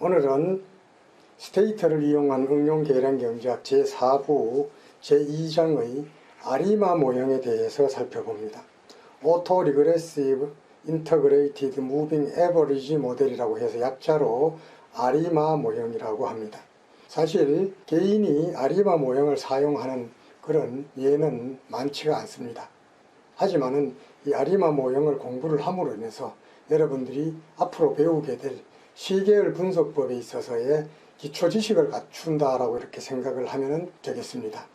오늘은 스테이터를 이용한 응용 계량 경제학 제4부 제2장의 아리마 모형에 대해서 살펴봅니다. 오토 리그레시브 인터그레이티드 무빙 에버리지 모델이라고 해서 약자로 아리마 모형이라고 합니다. 사실 개인이 아리마 모형을 사용하는 그런 예는 많지가 않습니다. 하지만은 이 아리마 모형을 공부를 함으로 인해서 여러분들이 앞으로 배우게 될 시계열 분석법에 있어서의 기초 지식을 갖춘다라고 이렇게 생각을 하면 되겠습니다.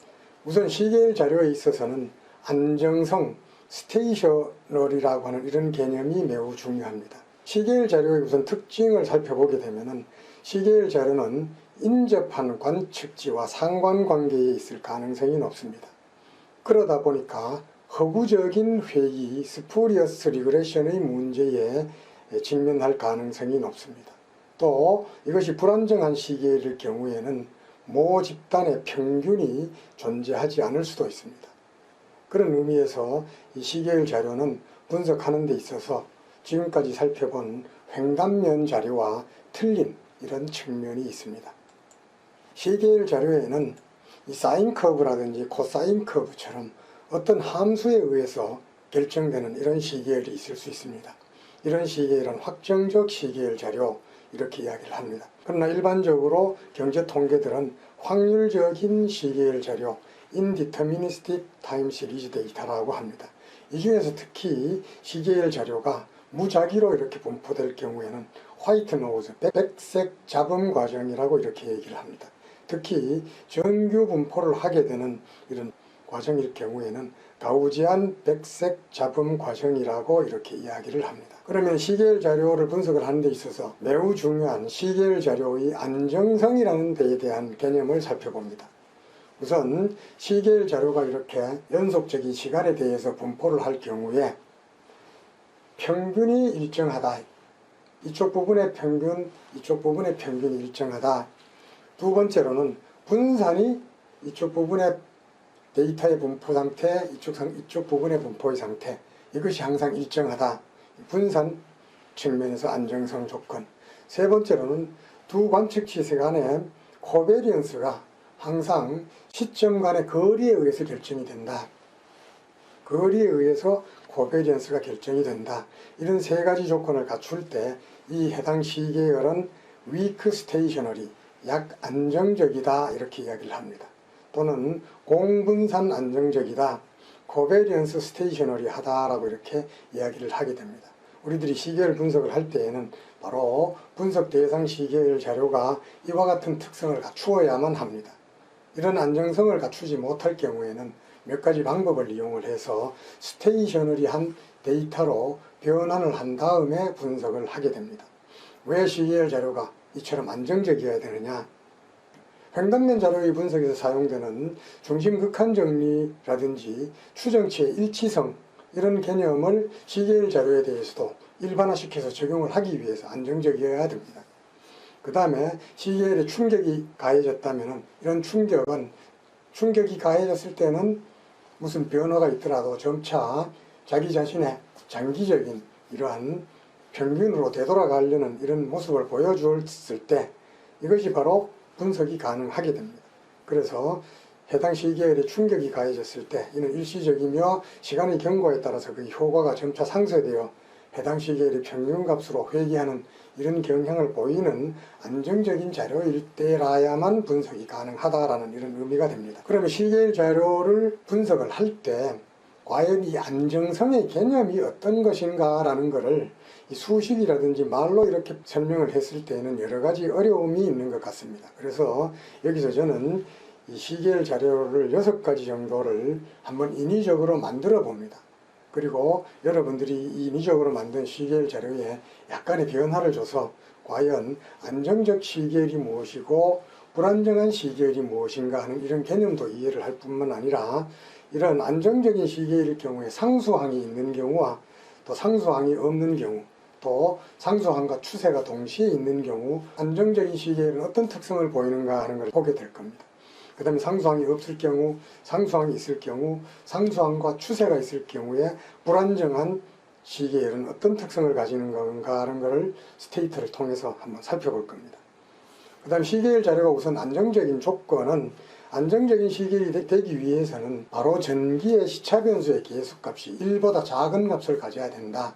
우선 시계열 자료에 있어서는 안정성, 스테이셔너리라고 하는 이런 개념이 매우 중요합니다. 시계열 자료의 우선 특징을 살펴보게 되면은 시계열 자료는 인접한 관측지와 상관관계에 있을 가능성이 높습니다. 그러다 보니까 허구적인 회귀, 스푸리어스 리그레션의 문제에 직면할 가능성이 높습니다. 또 이것이 불안정한 시계일 경우에는 모 집단의 평균이 존재하지 않을 수도 있습니다. 그런 의미에서 이 시계열 자료는 분석하는 데 있어서 지금까지 살펴본 횡단면 자료와 틀린 이런 측면이 있습니다. 시계열 자료에는 이 사인 커브라든지 코사인 커브처럼 어떤 함수에 의해서 결정되는 이런 시계열이 있을 수 있습니다. 이런 시계열은 확정적 시계열 자료 이렇게 이야기를 합니다. 그러나 일반적으로 경제 통계들은 확률적인 시계열 자료 Indeterministic Time Series Data라고 합니다. 이 중에서 특히 시계열 자료가 무작위로 이렇게 분포될 경우에는 화이트 노즈, 백색 잡음 과정이라고 이렇게 얘기를 합니다. 특히 정규 분포를 하게 되는 이런 과정일 경우에는 가우지안 백색 잡음 과정이라고 이렇게 이야기를 합니다. 그러면 시계열 자료를 분석을 하는 데 있어서 매우 중요한 시계열 자료의 안정성이라는 데에 대한 개념을 살펴봅니다. 우선 시계열 자료가 이렇게 연속적인 시간에 대해서 분포를 할 경우에 평균이 일정하다. 이쪽 부분의 평균, 이쪽 부분의 평균이 일정하다. 두 번째로는 분산이 이쪽 부분의 데이터의 분포 상태, 이쪽 부분의 분포의 상태, 이것이 항상 일정하다. 분산 측면에서 안정성 조건. 세 번째로는 두 관측치 간의 코베리언스가 항상 시점 간의 거리에 의해서 결정이 된다. 거리에 의해서 코베리언스가 결정이 된다. 이런 세 가지 조건을 갖출 때 이 해당 시계열은 weak stationary, 약 안정적이다 이렇게 이야기를 합니다. 또는 공분산 안정적이다, 코베리언스 스테이셔너리 하다라고 이렇게 이야기를 하게 됩니다. 우리들이 시계열 분석을 할 때에는 바로 분석 대상 시계열 자료가 이와 같은 특성을 갖추어야만 합니다. 이런 안정성을 갖추지 못할 경우에는 몇 가지 방법을 이용을 해서 스테이셔너리한 데이터로 변환을 한 다음에 분석을 하게 됩니다. 왜 시계열 자료가 이처럼 안정적이어야 되느냐? 횡단면 자료의 분석에서 사용되는 중심극한 정리라든지 추정치의 일치성 이런 개념을 시계열 자료에 대해서도 일반화시켜서 적용을 하기 위해서 안정적이어야 됩니다. 그 다음에 시계열에 충격이 가해졌다면 이런 충격이 가해졌을 때는 무슨 변화가 있더라도 점차 자기 자신의 장기적인 이러한 평균으로 되돌아가려는 이런 모습을 보여줬을 때 이것이 바로 분석이 가능하게 됩니다. 그래서 해당 시계열에 충격이 가해졌을 때 이는 일시적이며 시간의 경과에 따라서 그 효과가 점차 상쇄되어 해당 시계열의 평균값으로 회귀하는 이런 경향을 보이는 안정적인 자료일 때라야만 분석이 가능하다라는 이런 의미가 됩니다. 그러면 시계열 자료를 분석을 할 때 과연 이 안정성의 개념이 어떤 것인가라는 것을 이 수식이라든지 말로 이렇게 설명을 했을 때는 여러 가지 어려움이 있는 것 같습니다. 그래서 여기서 저는 이 시계열 자료를 6가지 정도를 한번 인위적으로 만들어 봅니다. 그리고 여러분들이 이 인위적으로 만든 시계열 자료에 약간의 변화를 줘서 과연 안정적 시계열이 무엇이고 불안정한 시계열이 무엇인가 하는 이런 개념도 이해를 할 뿐만 아니라 이런 안정적인 시계열일 경우에 상수항이 있는 경우와 또 상수항이 없는 경우, 또 상수항과 추세가 동시에 있는 경우 안정적인 시계열은 어떤 특성을 보이는가 하는 걸 보게 될 겁니다. 그 다음에 상수항이 없을 경우, 상수항이 있을 경우, 상수항과 추세가 있을 경우에 불안정한 시계열은 어떤 특성을 가지는 건가 하는 것을 스테이터를 통해서 한번 살펴볼 겁니다. 그 다음 시계열 자료가 우선 안정적인 조건은 안정적인 시계열이 되기 위해서는 바로 전기의 시차 변수의 계수값이 1보다 작은 값을 가져야 된다.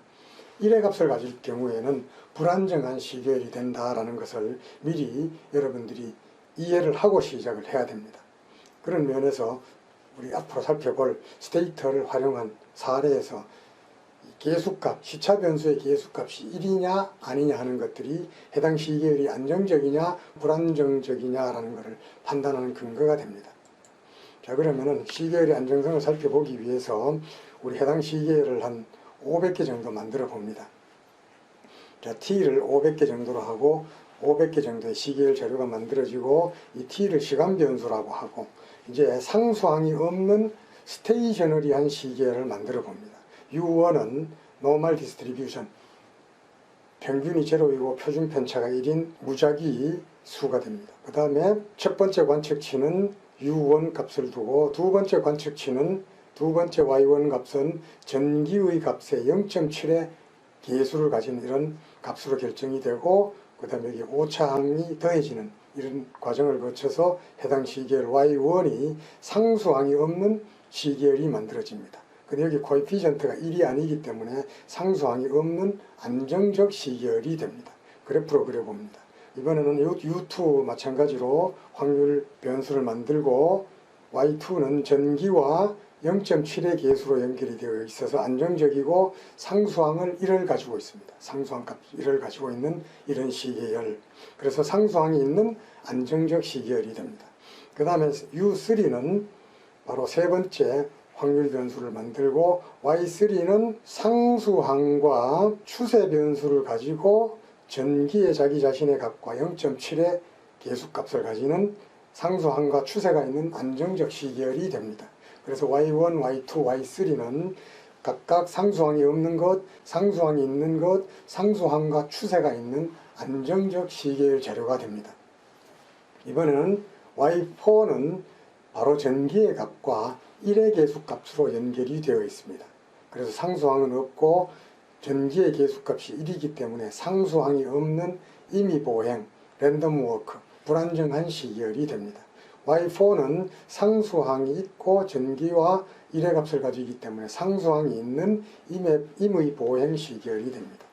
1의 값을 가질 경우에는 불안정한 시계열이 된다라는 것을 미리 여러분들이 이해를 하고 시작을 해야 됩니다. 그런 면에서 우리 앞으로 살펴볼 스테이터를 활용한 사례에서 계수값, 시차 변수의 계수값이 1이냐 아니냐 하는 것들이 해당 시계열이 안정적이냐 불안정적이냐라는 것을 판단하는 근거가 됩니다. 자, 그러면은 시계열의 안정성을 살펴보기 위해서 우리 해당 시계열을 한 500개 정도 만들어 봅니다. 자, T를 500개 정도로 하고 500개 정도의 시계열 자료가 만들어지고 이 T를 시간 변수라고 하고 이제 상수항이 없는 스테이셔너리한 시계열을 만들어 봅니다. U1은 노멀 디스트리뷰션, 평균이 제로이고 표준 편차가 1인 무작위 수가 됩니다. 그 다음에 첫 번째 관측치는 U1 값을 두고 두 번째 관측치는 두 번째 Y1 값은 전기의 값의 0.7의 계수를 가진 이런 값으로 결정이 되고 그 다음에 여기 오차항이 더해지는 이런 과정을 거쳐서 해당 시계열 Y1이 상수항이 없는 시계열이 만들어집니다. 근데 여기 코에피션트가 1이 아니기 때문에 상수항이 없는 안정적 시계열이 됩니다. 그래프로 그려봅니다. 이번에는 U2 마찬가지로 확률 변수를 만들고 Y2는 전기와 0.7의 계수로 연결이 되어 있어서 안정적이고 상수항을 1을 가지고 있습니다. 상수항 값 1을 가지고 있는 이런 시계열. 그래서 상수항이 있는 안정적 시계열이 됩니다. 그 다음에 U3는 바로 세 번째 확률 변수를 만들고 Y3는 상수항과 추세 변수를 가지고 전기의 자기 자신의 값과 0.7의 계수값을 가지는 상수항과 추세가 있는 안정적 시계열이 됩니다. 그래서 Y1, Y2, Y3는 각각 상수항이 없는 것, 상수항이 있는 것, 상수항과 추세가 있는 안정적 시계열 자료가 됩니다. 이번에는 Y4는 바로 전기의 값과 1의 계수값으로 연결이 되어 있습니다. 그래서 상수항은 없고 전기의 계수값이 1이기 때문에 상수항이 없는 임의보행, 랜덤 워크, 불안정한 시계열이 됩니다. Y4는 상수항이 있고 전기와 1의 값을 가지기 때문에 상수항이 있는 임의 보행 시계열이 됩니다.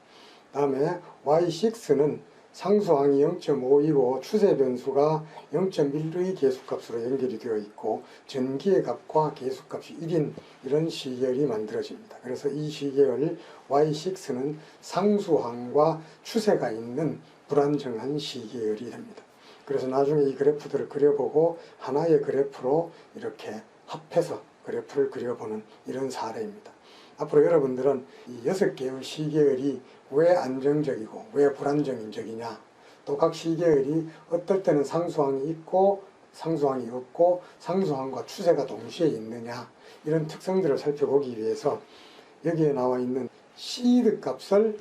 다음에 Y6는 상수항이 0.5이고 추세 변수가 0.1의 계수값으로 연결이 되어 있고 전기의 값과 계수값이 1인 이런 시계열이 만들어집니다. 그래서 이 시계열 Y6는 상수항과 추세가 있는 불안정한 시계열이 됩니다. 그래서 나중에 이 그래프들을 그려보고 하나의 그래프로 이렇게 합해서 그래프를 그려보는 이런 사례입니다. 앞으로 여러분들은 이 6개의 시계열이 왜 안정적이고 왜 불안정적이냐, 또 각 시계열이 어떨 때는 상수항이 있고 상수항이 없고 상수항과 추세가 동시에 있느냐, 이런 특성들을 살펴보기 위해서 여기에 나와 있는 시드 값을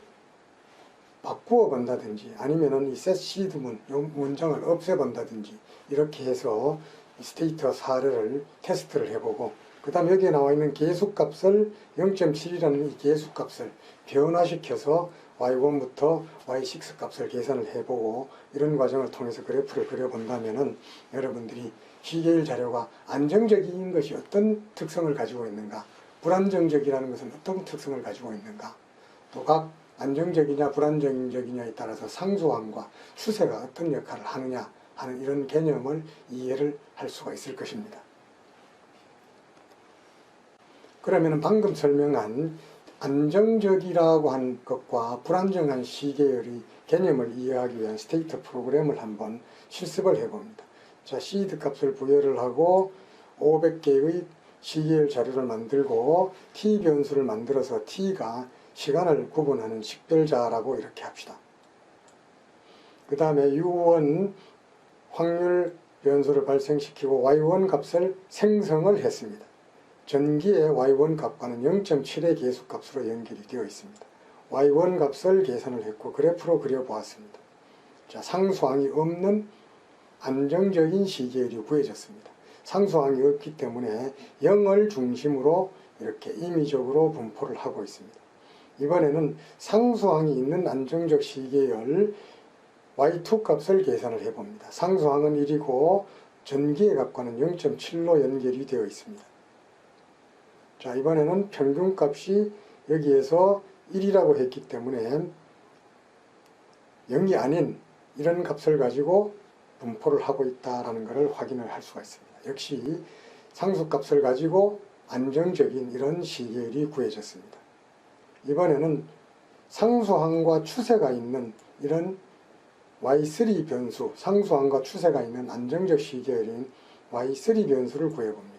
바꾸어 본다든지 아니면은 이 set 시드 문장을 없애 본다든지 이렇게 해서 스테이터 사례를 테스트를 해보고 그 다음 여기에 나와 있는 계수값을 0.7이라는 이 계수값을 변화시켜서 Y1부터 Y6 값을 계산을 해보고 이런 과정을 통해서 그래프를 그려본다면은 여러분들이 시계열 자료가 안정적인 것이 어떤 특성을 가지고 있는가, 불안정적이라는 것은 어떤 특성을 가지고 있는가, 또 각 안정적이냐 불안정적이냐에 따라서 상수항과 추세가 어떤 역할을 하느냐 하는 이런 개념을 이해를 할 수가 있을 것입니다. 그러면 방금 설명한 안정적이라고 한 것과 불안정한 시계열의 개념을 이해하기 위한 스테이터 프로그램을 한번 실습을 해봅니다. 자, 시드 값을 부여를 하고 500개의 시계열 자료를 만들고 t 변수를 만들어서 t가 시간을 구분하는 식별자라고 이렇게 합시다. 그 다음에 U1 확률 변수를 발생시키고 Y1 값을 생성을 했습니다. 전기의 Y1 값과는 0.7의 계수값으로 연결이 되어 있습니다. Y1 값을 계산을 했고 그래프로 그려보았습니다. 자, 상수항이 없는 안정적인 시계열이 구해졌습니다. 상수항이 없기 때문에 0을 중심으로 이렇게 임의적으로 분포를 하고 있습니다. 이번에는 상수항이 있는 안정적 시계열 Y2 값을 계산을 해봅니다. 상수항은 1이고 전기의 값과는 0.7로 연결이 되어 있습니다. 자, 이번에는 평균값이 여기에서 1이라고 했기 때문에 0이 아닌 이런 값을 가지고 분포를 하고 있다는 것을 확인을 할 수가 있습니다. 역시 상수값을 가지고 안정적인 이런 시계열이 구해졌습니다. 이번에는 상수항과 추세가 있는 이런 Y3 변수, 상수항과 추세가 있는 안정적 시계열인 Y3 변수를 구해봅니다.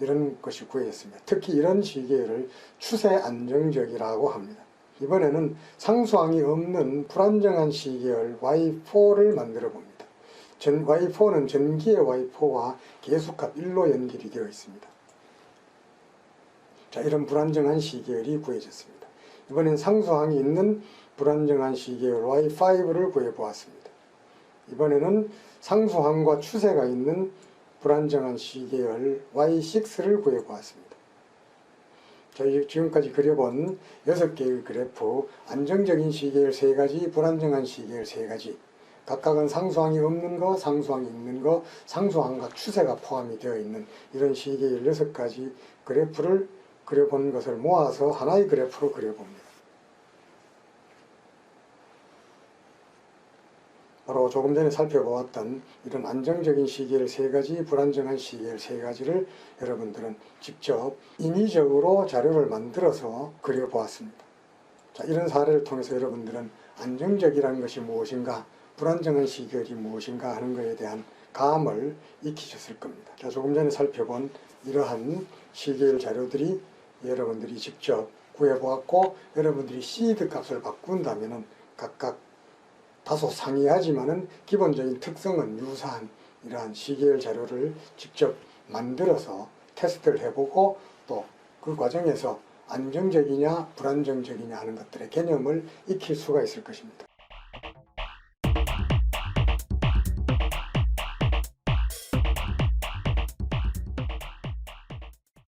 이런 것이 구해졌습니다. 특히 이런 시계열을 추세 안정적이라고 합니다. 이번에는 상수항이 없는 불안정한 시계열 Y4를 만들어 봅니다. Y4는 전기의 Y4와 계수값 1로 연결이 되어 있습니다. 자, 이런 불안정한 시계열이 구해졌습니다. 이번엔 상수항이 있는 불안정한 시계열 Y5를 구해보았습니다. 이번에는 상수항과 추세가 있는 불안정한 시계열 Y6를 구해보았습니다. 저희 지금까지 그려본 6개의 그래프, 안정적인 시계열 3가지, 불안정한 시계열 3가지, 각각은 상수항이 없는 거, 상수항이 있는 거, 상수항과 추세가 포함이 되어 있는 이런 시계열 6가지 그래프를 그려본 것을 모아서 하나의 그래프로 그려봅니다. 바로 조금 전에 살펴보았던 이런 안정적인 시계열 3가지, 불안정한 시계열 3가지를 여러분들은 직접 인위적으로 자료를 만들어서 그려보았습니다. 자, 이런 사례를 통해서 여러분들은 안정적이라는 것이 무엇인가, 불안정한 시계열이 무엇인가 하는 것에 대한 감을 익히셨을 겁니다. 자, 조금 전에 살펴본 이러한 시계열 자료들이 여러분들이 직접 구해보았고, 여러분들이 시드 값을 바꾼다면 각각 다소 상이하지만은 기본적인 특성은 유사한 이러한 시계열 자료를 직접 만들어서 테스트를 해보고 또 그 과정에서 안정적이냐 불안정적이냐 하는 것들의 개념을 익힐 수가 있을 것입니다.